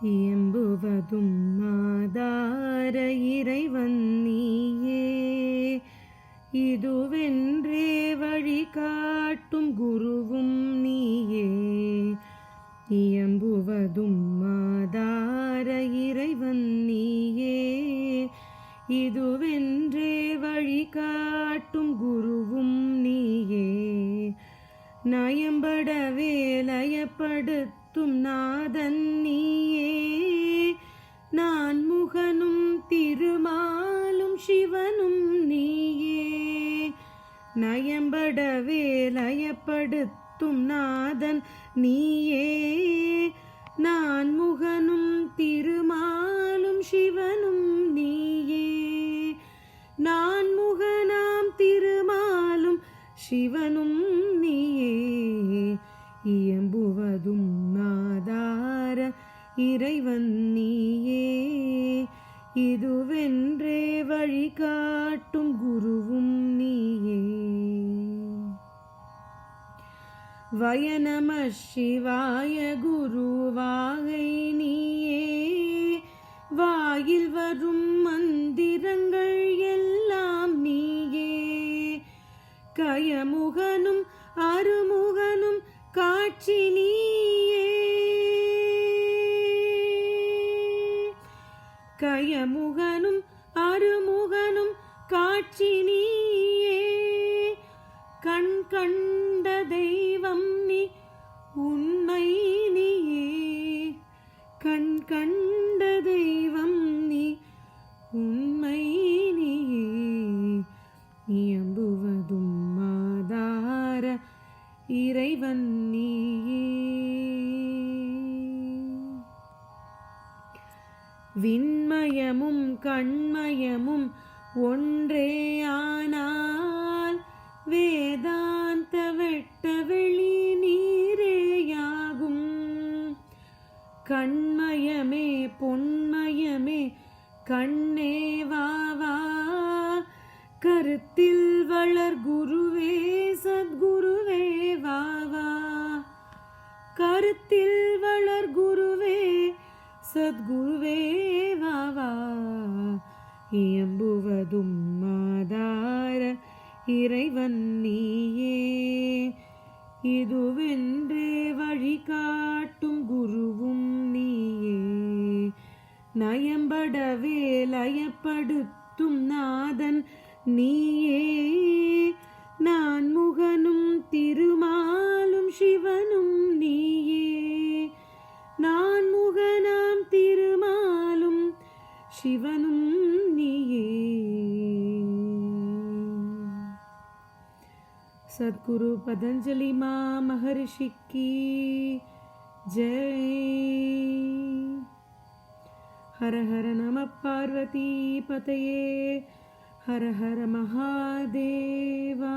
இயம்புவதும் ஆதார இறைவன் நீயே, இதுவென்றே வழிகாட்டும் குருவும் நீயே. இயம்புவதும் ஆதார இறைவன் நீயே, இதுவென்றே வழிகாட்டும் குருவும் நீயே. நயம்படவே லயப்படுத்தும் நாதன் நீயே, நான் முகனும் திருமாலும் சிவனும் நீயே. நயம்படவே லயப்படுத்தும் நாதன் நீயே, நான் முகனும் திருமாலும் சிவனும் நீயே. நான் முகனாம் திருமாலும் சிவனும் நீயே. இயம்புவதும் ஆதார இறைவன் நீயே, இதுவென்றே வழிகாட்டும் குருவும் நீயே. வயநம சிவாய குருவாகை நீயே, வாயில் வரும் மந்திரங்கள் எல்லாம் நீயே. கயமுகனும் அருமுகனும் காட்சி நீயே. கயமுகனும் அருமுகனும் காட்சி நீயே. கண் கண்ட தெய்வம் நீ, உண்மை நீயே. கண் கண்ட தெய்வம் நீ, உண்மை நீயே. இயம்புவதும் ஆதார இறைவன் நீயே. விண்மயமும் கண்மயமும் ஒன்றே ஆனால், வேதாந்த வெட்ட வெளி நீரேயாகும். கண்மயமே பொன்மயமே கண்ணே வாவா, கருத்தில் வளர் குருவே சத்குருவே வாவா. கருத்தில் வளர் குருவே சத்குருவே வாவா. இயம்புவதும் ஆதார இறைவன் நீயே, இதுவென்றே வழிகாட்டும் குருவும் நீயே. நயம்படவே லயப்படுத்தும் நாதன் நீயே, நான் முகனும் திருமாலும் சிவனும் நீயே. நான் முகனாம் திருமாலும் சிவனும் நீயே. सद्गुरु पतंजलि मां महर्षि की जय। हर हर नमः पार्वती पतये, हर हर महादेवा।